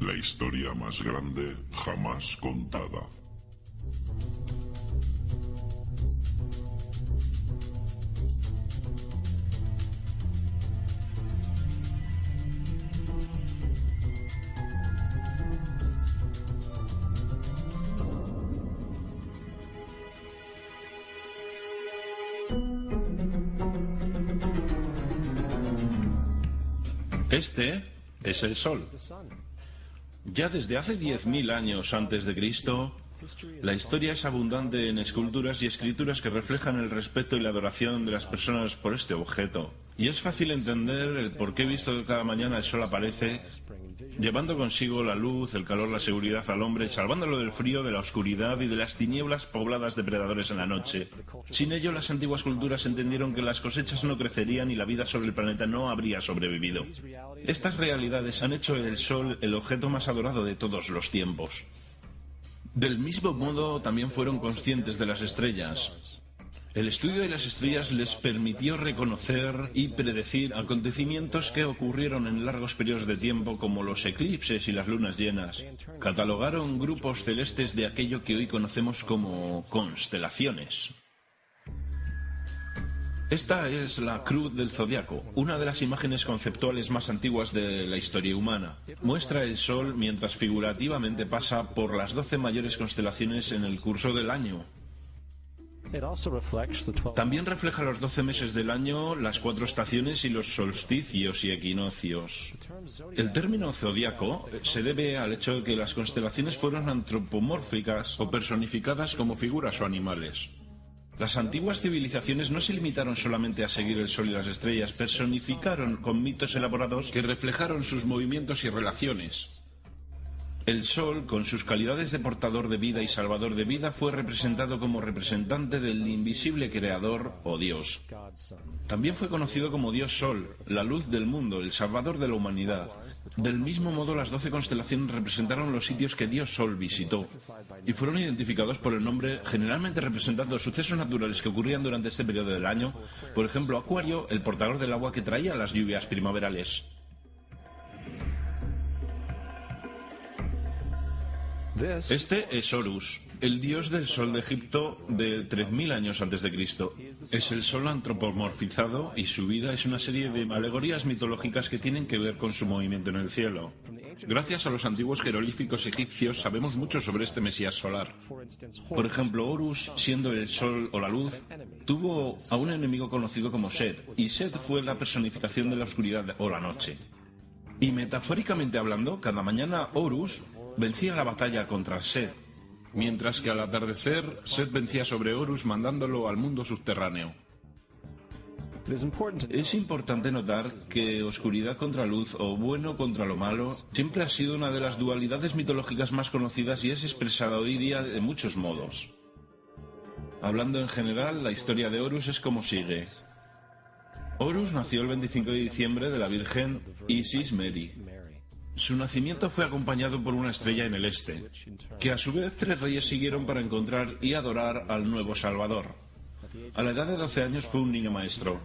La historia más grande jamás contada. Este es el Sol. Ya desde hace 10.000 años antes de Cristo, la historia es abundante en esculturas y escrituras que reflejan el respeto y la adoración de las personas por este objeto. Y es fácil entender el por qué, visto que cada mañana el Sol aparece, llevando consigo la luz, el calor, la seguridad al hombre, salvándolo del frío, de la oscuridad y de las tinieblas pobladas de predadores en la noche. Sin ello, las antiguas culturas entendieron que las cosechas no crecerían y la vida sobre el planeta no habría sobrevivido. Estas realidades han hecho el Sol el objeto más adorado de todos los tiempos. Del mismo modo, también fueron conscientes de las estrellas. El estudio de las estrellas les permitió reconocer y predecir acontecimientos que ocurrieron en largos periodos de tiempo, como los eclipses y las lunas llenas. Catalogaron grupos celestes de aquello que hoy conocemos como constelaciones. Esta es la Cruz del Zodiaco, una de las imágenes conceptuales más antiguas de la historia humana. Muestra el Sol mientras figurativamente pasa por las 12 mayores constelaciones en el curso del año. También refleja los 12 meses del año, las 4 estaciones y los solsticios y equinoccios. El término zodiaco se debe al hecho de que las constelaciones fueron antropomórficas o personificadas como figuras o animales. Las antiguas civilizaciones no se limitaron solamente a seguir el Sol y las estrellas, personificaron con mitos elaborados que reflejaron sus movimientos y relaciones. El Sol, con sus calidades de portador de vida y salvador de vida, fue representado como representante del invisible creador o Dios. También fue conocido como Dios Sol, la luz del mundo, el salvador de la humanidad. Del mismo modo, las 12 constelaciones representaron los sitios que Dios Sol visitó y fueron identificados por el nombre, generalmente representando sucesos naturales que ocurrían durante este periodo del año. Por ejemplo, Acuario, el portador del agua que traía las lluvias primaverales. Este es Horus, el dios del sol de Egipto de 3000 años antes de Cristo. Es el sol antropomorfizado y su vida es una serie de alegorías mitológicas que tienen que ver con su movimiento en el cielo. Gracias a los antiguos jeroglíficos egipcios sabemos mucho sobre este mesías solar. Por ejemplo, Horus, siendo el sol o la luz, tuvo a un enemigo conocido como Set, y Set fue la personificación de la oscuridad o la noche. Y metafóricamente hablando, cada mañana Horus vencía la batalla contra Set, mientras que al atardecer Set vencía sobre Horus mandándolo al mundo subterráneo. Es importante notar que oscuridad contra luz o bueno contra lo malo siempre ha sido una de las dualidades mitológicas más conocidas y es expresada hoy día de muchos modos. Hablando en general, la historia de Horus es como sigue. Horus nació el 25 de diciembre de la Virgen Isis Meri. Su nacimiento fue acompañado por una estrella en el este, que a su vez 3 reyes siguieron para encontrar y adorar al nuevo Salvador. A la edad de 12 años fue un niño maestro,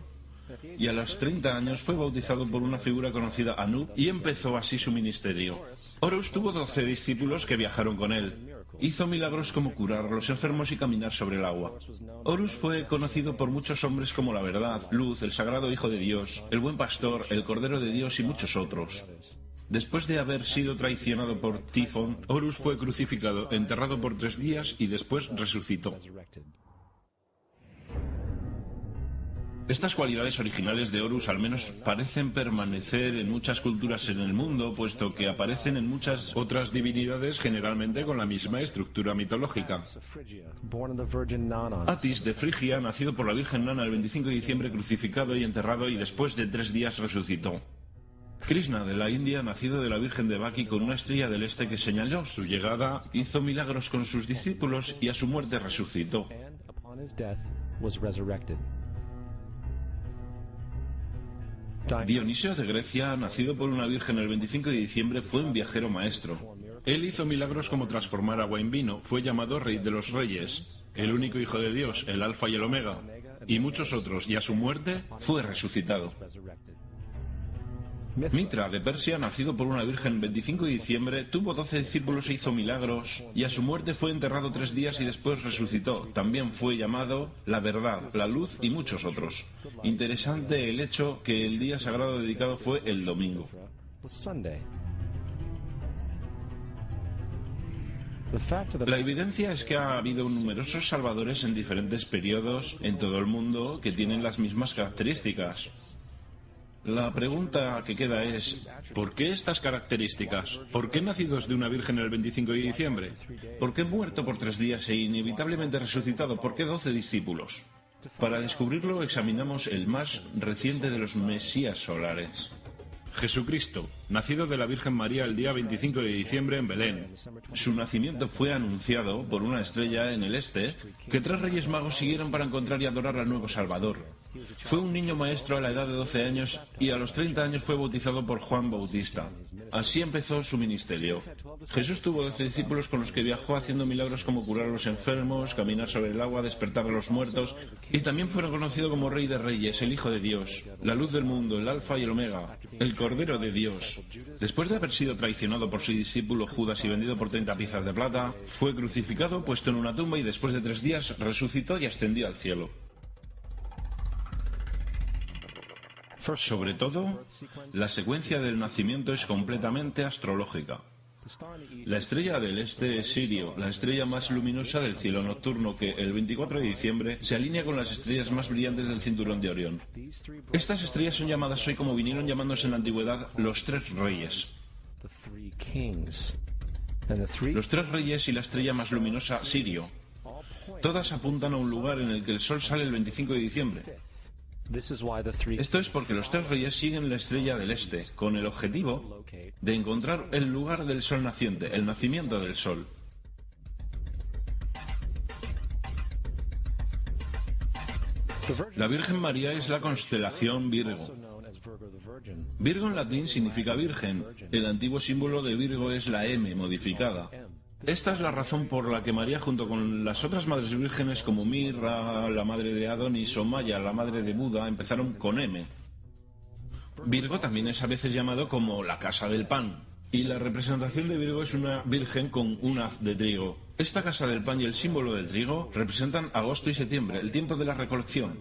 y a los 30 años fue bautizado por una figura conocida Anu y empezó así su ministerio. Horus tuvo 12 discípulos que viajaron con él. Hizo milagros como curar a los enfermos y caminar sobre el agua. Horus fue conocido por muchos hombres como la Verdad, Luz, el Sagrado Hijo de Dios, el Buen Pastor, el Cordero de Dios y muchos otros. Después de haber sido traicionado por Tifón, Horus fue crucificado, enterrado por 3 días y después resucitó. Estas cualidades originales de Horus al menos parecen permanecer en muchas culturas en el mundo, puesto que aparecen en muchas otras divinidades generalmente con la misma estructura mitológica. Atis de Frigia, nacido por la Virgen Nana el 25 de diciembre, crucificado y enterrado y después de 3 días resucitó. Krishna de la India, nacido de la Virgen de Baki con una estrella del este que señaló su llegada, hizo milagros con sus discípulos y a su muerte resucitó. Dionisio de Grecia, nacido por una virgen el 25 de diciembre, fue un viajero maestro. Él hizo milagros como transformar agua en vino, fue llamado Rey de los Reyes, el único Hijo de Dios, el Alfa y el Omega, y muchos otros, y a su muerte fue resucitado. Mitra, de Persia, nacido por una virgen el 25 de diciembre, tuvo 12 discípulos e hizo milagros, y a su muerte fue enterrado 3 días y después resucitó. También fue llamado la verdad, la luz y muchos otros. Interesante el hecho que el día sagrado dedicado fue el domingo. La evidencia es que ha habido numerosos salvadores en diferentes periodos en todo el mundo que tienen las mismas características. La pregunta que queda es, ¿por qué estas características? ¿Por qué nacidos de una virgen el 25 de diciembre? ¿Por qué muerto por 3 días e inevitablemente resucitado? ¿Por qué 12 discípulos? Para descubrirlo examinamos el más reciente de los mesías solares. Jesucristo, nacido de la Virgen María el día 25 de diciembre en Belén. Su nacimiento fue anunciado por una estrella en el este que 3 reyes magos siguieron para encontrar y adorar al nuevo Salvador. Fue un niño maestro a la edad de 12 años y a los 30 años fue bautizado por Juan Bautista. Así empezó su ministerio. Jesús tuvo 12 discípulos con los que viajó haciendo milagros como curar a los enfermos, caminar sobre el agua, despertar a los muertos, y también fue reconocido como Rey de Reyes, el Hijo de Dios, la luz del mundo, el Alfa y el Omega, el Cordero de Dios. Después de haber sido traicionado por su discípulo Judas y vendido por 30 piezas de plata, fue crucificado, puesto en una tumba y después de 3 días resucitó y ascendió al cielo. Sobre todo, la secuencia del nacimiento es completamente astrológica. La estrella del este es Sirio, la estrella más luminosa del cielo nocturno que el 24 de diciembre se alinea con las estrellas más brillantes del cinturón de Orión. Estas estrellas son llamadas hoy, como vinieron llamándose en la antigüedad, los 3 reyes. Los 3 reyes y la estrella más luminosa, Sirio. Todas apuntan a un lugar en el que el sol sale el 25 de diciembre. Esto es porque los 3 reyes siguen la estrella del este, con el objetivo de encontrar el lugar del sol naciente, el nacimiento del sol. La Virgen María es la constelación Virgo. Virgo en latín significa virgen. El antiguo símbolo de Virgo es la M modificada. Esta es la razón por la que María, junto con las otras madres vírgenes como Mirra, la madre de Adonis, o Maya, la madre de Buda, empezaron con M. Virgo también es a veces llamado como la casa del pan. Y la representación de Virgo es una virgen con un haz de trigo. Esta casa del pan y el símbolo del trigo representan agosto y septiembre, el tiempo de la recolección.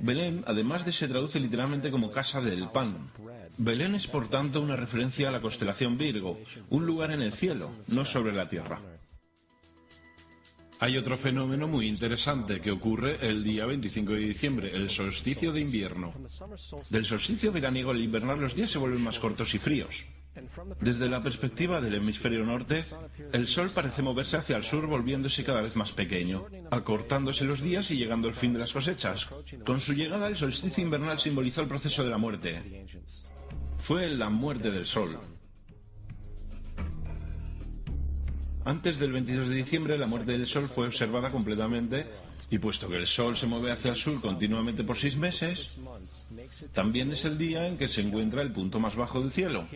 Belén, además se traduce literalmente como casa del pan. Belén es por tanto una referencia a la constelación Virgo, un lugar en el cielo, no sobre la tierra. Hay otro fenómeno muy interesante que ocurre el día 25 de diciembre, el solsticio de invierno. Del solsticio veraniego al invernar los días se vuelven más cortos y fríos. Desde la perspectiva del hemisferio norte, el sol parece moverse hacia el sur volviéndose cada vez más pequeño, acortándose los días y llegando al fin de las cosechas. Con su llegada el solsticio invernal simbolizó el proceso de la muerte. Fue la muerte del sol. Antes del 22 de diciembre la muerte del sol fue observada completamente y puesto que el sol se mueve hacia el sur continuamente por 6 meses, también es el día en que se encuentra el punto más bajo del cielo.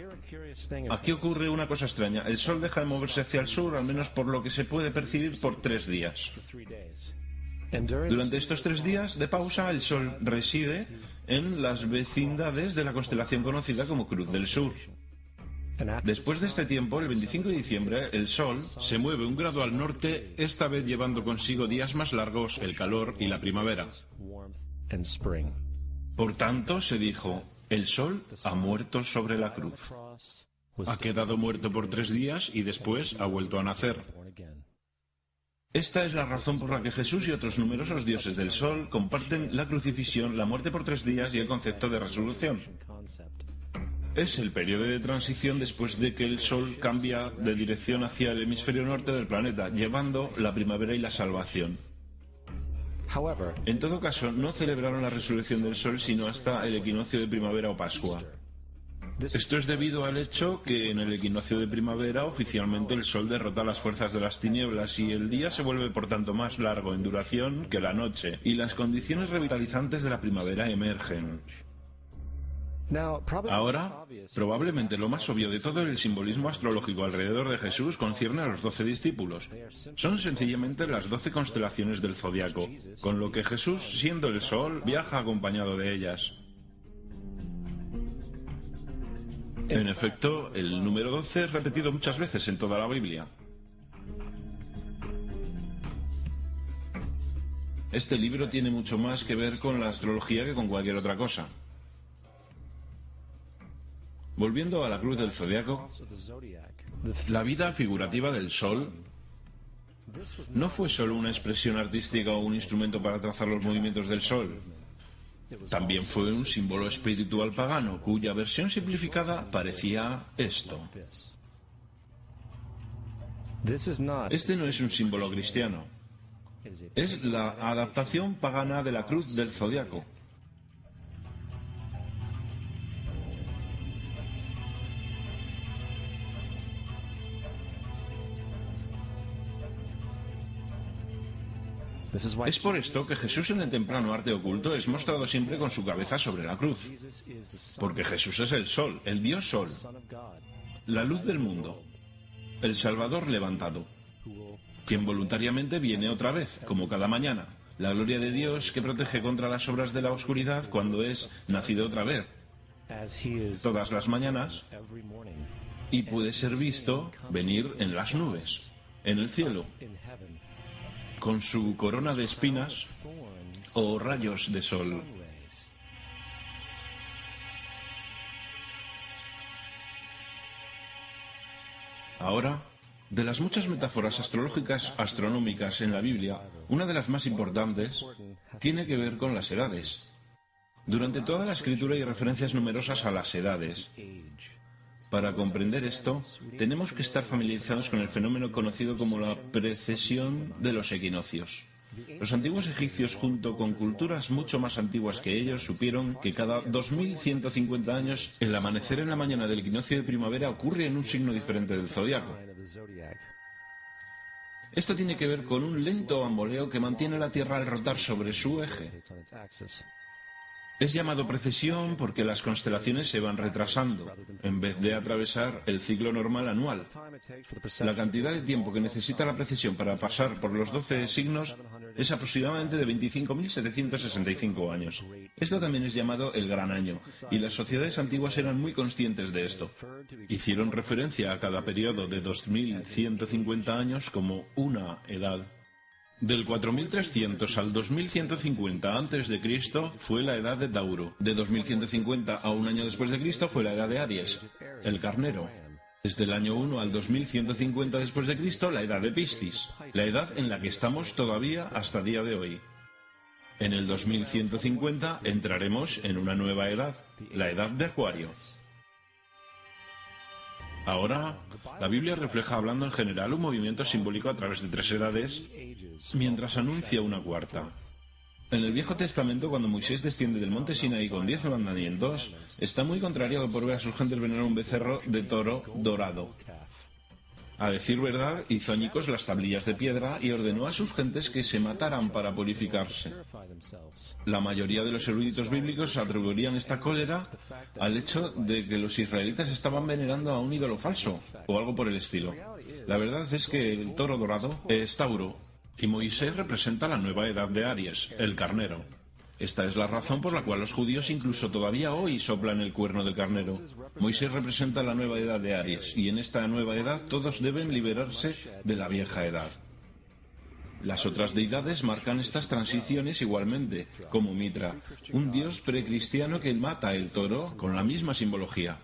Aquí ocurre una cosa extraña. El sol deja de moverse hacia el sur, al menos por lo que se puede percibir, por 3 días. Durante estos 3 días de pausa, el sol reside en las vecindades de la constelación conocida como Cruz del Sur. Después de este tiempo, el 25 de diciembre, el sol se mueve 1 grado al norte, esta vez llevando consigo días más largos, el calor y la primavera. Por tanto, se dijo, el sol ha muerto sobre la cruz. Ha quedado muerto por 3 días y después ha vuelto a nacer. Esta es la razón por la que Jesús y otros numerosos dioses del sol comparten la crucifixión, la muerte por 3 días y el concepto de resurrección. Es el periodo de transición después de que el sol cambia de dirección hacia el hemisferio norte del planeta, llevando la primavera y la salvación. En todo caso, no celebraron la resurrección del sol sino hasta el equinoccio de primavera o Pascua. Esto es debido al hecho que en el equinoccio de primavera oficialmente el sol derrota las fuerzas de las tinieblas y el día se vuelve por tanto más largo en duración que la noche, y las condiciones revitalizantes de la primavera emergen. Ahora, probablemente lo más obvio de todo el simbolismo astrológico alrededor de Jesús concierne a los 12 discípulos. Son sencillamente las 12 constelaciones del zodiaco, con lo que Jesús, siendo el sol, viaja acompañado de ellas. En efecto, el número 12 es repetido muchas veces en toda la Biblia. Este libro tiene mucho más que ver con la astrología que con cualquier otra cosa. Volviendo a la cruz del zodiaco, la vida figurativa del sol no fue solo una expresión artística o un instrumento para trazar los movimientos del sol. También fue un símbolo espiritual pagano, cuya versión simplificada parecía esto. Este no es un símbolo cristiano. Es la adaptación pagana de la cruz del zodiaco. Es por esto que Jesús en el temprano arte oculto es mostrado siempre con su cabeza sobre la cruz. Porque Jesús es el sol, el Dios sol, la luz del mundo, el Salvador levantado, quien voluntariamente viene otra vez, como cada mañana, la gloria de Dios que protege contra las obras de la oscuridad cuando es nacido otra vez, todas las mañanas, y puede ser visto venir en las nubes, en el cielo, con su corona de espinas o rayos de sol. Ahora, de las muchas metáforas astrológicas astronómicas en la Biblia, una de las más importantes tiene que ver con las edades. Durante toda la escritura hay referencias numerosas a las edades. Para comprender esto, tenemos que estar familiarizados con el fenómeno conocido como la precesión de los equinoccios. Los antiguos egipcios, junto con culturas mucho más antiguas que ellos, supieron que cada 2150 años el amanecer en la mañana del equinoccio de primavera ocurre en un signo diferente del zodiaco. Esto tiene que ver con un lento bamboleo que mantiene la Tierra al rotar sobre su eje. Es llamado precesión porque las constelaciones se van retrasando, en vez de atravesar el ciclo normal anual. La cantidad de tiempo que necesita la precesión para pasar por los 12 signos es aproximadamente de 25.765 años. Esto también es llamado el Gran Año, y las sociedades antiguas eran muy conscientes de esto. Hicieron referencia a cada periodo de 2.150 años como una edad. Del 4300 al 2150 a.C. fue la edad de Tauro. De 2150 a un año después de Cristo fue la edad de Aries, el carnero. Desde el año 1 al 2150 después de Cristo, la edad de Piscis, la edad en la que estamos todavía hasta día de hoy. En el 2150 entraremos en una nueva edad, la edad de Acuario. Ahora, la Biblia refleja, hablando en general, un movimiento simbólico a través de 3 edades, mientras anuncia una cuarta. En el Viejo Testamento, cuando Moisés desciende del monte Sinaí con 10 mandamientos, está muy contrariado por ver a sus gentes venerar un becerro de toro dorado. A decir verdad, hizo añicos las tablillas de piedra y ordenó a sus gentes que se mataran para purificarse. La mayoría de los eruditos bíblicos atribuirían esta cólera al hecho de que los israelitas estaban venerando a un ídolo falso, o algo por el estilo. La verdad es que el toro dorado es Tauro, y Moisés representa la nueva edad de Aries, el carnero. Esta es la razón por la cual los judíos incluso todavía hoy soplan el cuerno del carnero. Moisés representa la nueva edad de Aries, y en esta nueva edad todos deben liberarse de la vieja edad. Las otras deidades marcan estas transiciones igualmente, como Mitra, un dios precristiano que mata el toro con la misma simbología.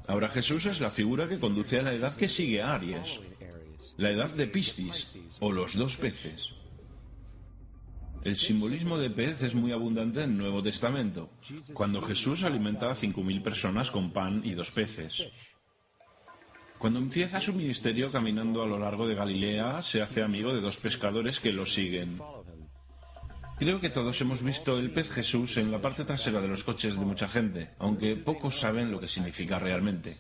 Ahora Jesús es la figura que conduce a la edad que sigue a Aries, la edad de Piscis, o los 2 peces. El simbolismo de pez es muy abundante en el Nuevo Testamento, cuando Jesús alimenta a 5.000 personas con pan y 2 peces. Cuando empieza su ministerio caminando a lo largo de Galilea, se hace amigo de 2 pescadores que lo siguen. Creo que todos hemos visto el pez Jesús en la parte trasera de los coches de mucha gente, aunque pocos saben lo que significa realmente.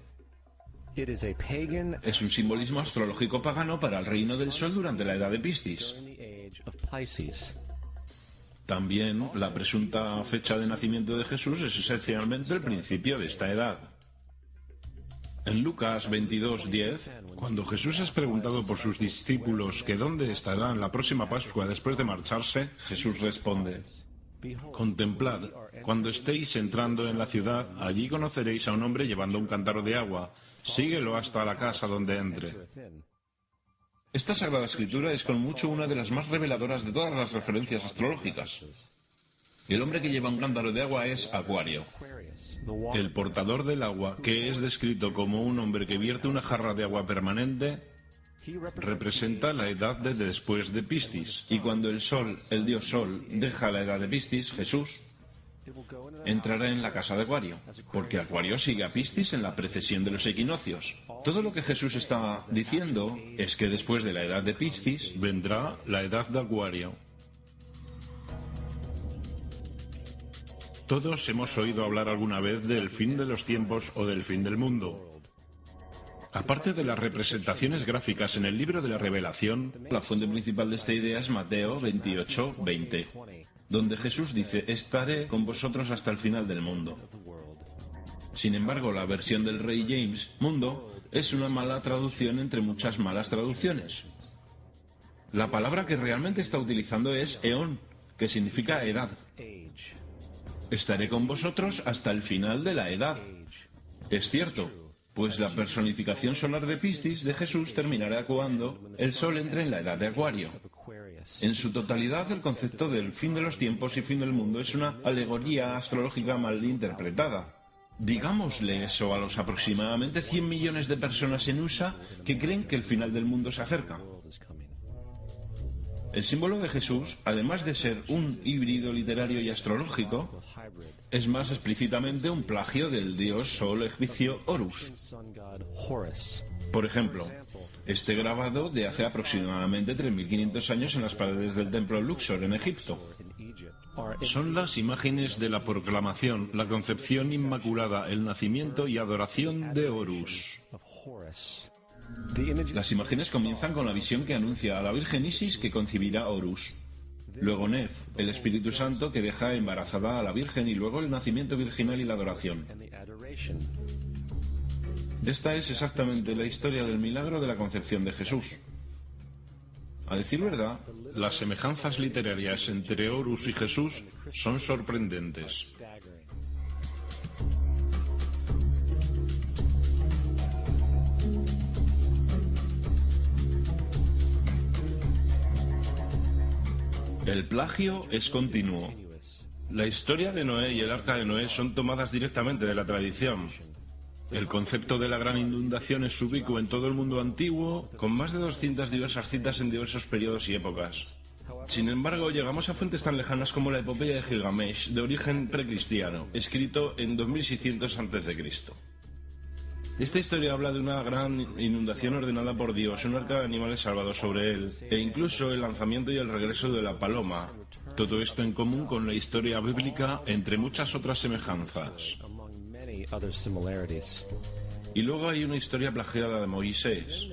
Es un simbolismo astrológico pagano para el reino del sol durante la edad de Piscis. También la presunta fecha de nacimiento de Jesús es esencialmente el principio de esta edad. En Lucas 22:10, cuando Jesús es preguntado por sus discípulos que dónde estarán la próxima Pascua después de marcharse, Jesús responde: Contemplad, cuando estéis entrando en la ciudad, allí conoceréis a un hombre llevando un cántaro de agua. Síguelo hasta la casa donde entre. Esta Sagrada Escritura es con mucho una de las más reveladoras de todas las referencias astrológicas. El hombre que lleva un cántaro de agua es Acuario. El portador del agua, que es descrito como un hombre que vierte una jarra de agua permanente, representa la edad de después de Piscis. Y cuando el Sol, el dios Sol, deja la edad de Piscis, Jesús entrará en la casa de Acuario, porque Acuario sigue a Piscis en la precesión de los equinoccios. Todo lo que Jesús está diciendo es que después de la edad de Piscis vendrá la edad de Acuario. Todos hemos oído hablar alguna vez del fin de los tiempos o del fin del mundo. Aparte de las representaciones gráficas en el libro de la Revelación, la fuente principal de esta idea es Mateo 28:20, donde Jesús dice: estaré con vosotros hasta el final del mundo. Sin embargo, la versión del Rey James, mundo, es una mala traducción entre muchas malas traducciones. La palabra que realmente está utilizando es eón, que significa edad. Estaré con vosotros hasta el final de la edad. Es cierto, pues la personificación solar de Piscis de Jesús terminará cuando el Sol entre en la edad de Acuario. En su totalidad, el concepto del fin de los tiempos y fin del mundo es una alegoría astrológica mal interpretada. Digámosle eso a los aproximadamente 100 millones de personas en USA que creen que el final del mundo se acerca. El símbolo de Jesús, además de ser un híbrido literario y astrológico, es más explícitamente un plagio del dios Sol egipcio Horus. Por ejemplo, este grabado de hace aproximadamente 3.500 años en las paredes del templo Luxor en Egipto. Son las imágenes de la proclamación, la concepción inmaculada, el nacimiento y adoración de Horus. Las imágenes comienzan con la visión que anuncia a la Virgen Isis que concebirá Horus. Luego Nef, el Espíritu Santo que deja embarazada a la Virgen, y luego el nacimiento virginal y la adoración. Esta es exactamente la historia del milagro de la concepción de Jesús. A decir verdad, las semejanzas literarias entre Horus y Jesús son sorprendentes. El plagio es continuo. La historia de Noé y el arca de Noé son tomadas directamente de la tradición. El concepto de la gran inundación es ubicuo en todo el mundo antiguo, con más de 200 diversas citas en diversos periodos y épocas. Sin embargo, llegamos a fuentes tan lejanas como la epopeya de Gilgamesh, de origen precristiano, escrito en 2600 a.C. Esta historia habla de una gran inundación ordenada por Dios, un arca de animales salvados sobre él, e incluso el lanzamiento y el regreso de la paloma. Todo esto en común con la historia bíblica, entre muchas otras semejanzas. Y luego hay una historia plagiada de Moisés.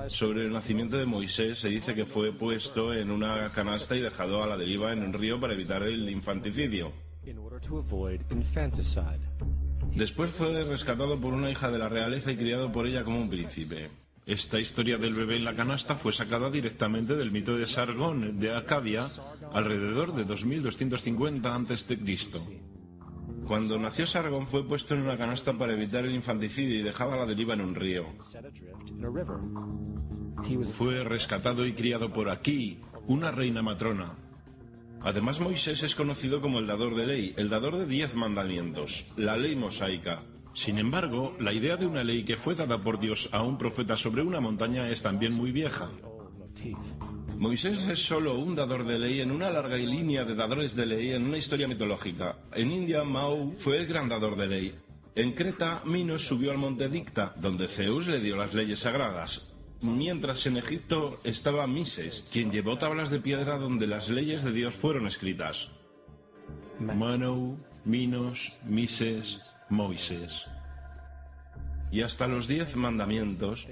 Sobre el nacimiento de Moisés se dice que fue puesto en una canasta y dejado a la deriva en un río para evitar el infanticidio. Después fue rescatado por una hija de la realeza y criado por ella como un príncipe. Esta historia del bebé en la canasta fue sacada directamente del mito de Sargón de Acadia, alrededor de 2250 a.C. Cuando nació Sargón fue puesto en una canasta para evitar el infanticidio y dejado a la deriva en un río. Fue rescatado y criado por Aquí, una reina matrona. Además, Moisés es conocido como el dador de ley, el dador de 10 mandamientos, la ley mosaica. Sin embargo, la idea de una ley que fue dada por Dios a un profeta sobre una montaña es también muy vieja. Moisés es solo un dador de ley en una larga línea de dadores de ley en una historia mitológica. En India, Mao fue el gran dador de ley. En Creta, Minos subió al monte Dicta, donde Zeus le dio las leyes sagradas. Mientras en Egipto estaba Mises, quien llevó tablas de piedra donde las leyes de Dios fueron escritas. Mano, Minos, Mises, Moisés. Y hasta los 10 mandamientos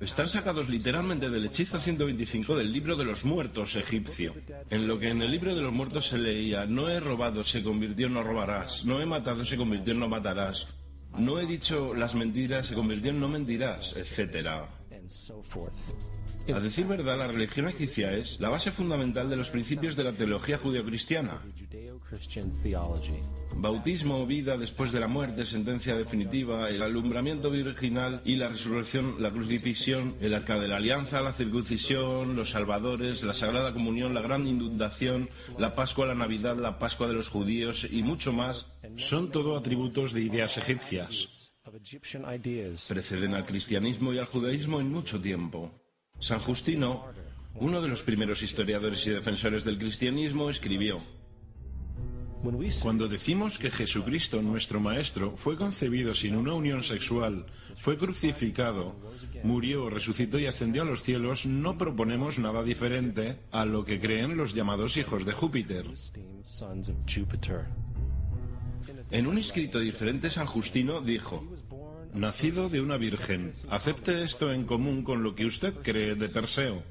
están sacados literalmente del hechizo 125 del libro de los muertos egipcio, en lo que en el libro de los muertos se leía: no he robado, se convirtió en no robarás; no he matado, se convirtió en no matarás; no he dicho las mentiras, se convirtió en no mentirás, etc. A decir verdad, la religión egipcia es la base fundamental de los principios de la teología judeocristiana. Bautismo, vida después de la muerte, sentencia definitiva, el alumbramiento virginal y la resurrección, la crucifixión, el arca de la alianza, la circuncisión, los salvadores, la sagrada comunión, la gran inundación, la Pascua, la Navidad, la Pascua de los judíos y mucho más. Son todo atributos de ideas egipcias. Preceden al cristianismo y al judaísmo en mucho tiempo. San Justino, uno de los primeros historiadores y defensores del cristianismo, escribió: Cuando decimos que Jesucristo, nuestro Maestro, fue concebido sin una unión sexual, fue crucificado, murió, resucitó y ascendió a los cielos, no proponemos nada diferente a lo que creen los llamados hijos de Júpiter. En un escrito diferente, San Justino dijo: Nacido de una virgen, acepte esto en común con lo que usted cree de Perseo.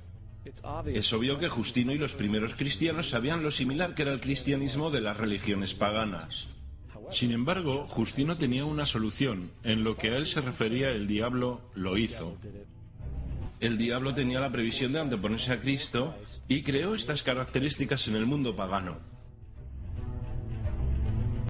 Es obvio que Justino y los primeros cristianos sabían lo similar que era el cristianismo de las religiones paganas. Sin embargo, Justino tenía una solución. En lo que a él se refería, el diablo lo hizo. El diablo tenía la previsión de anteponerse a Cristo y creó estas características en el mundo pagano.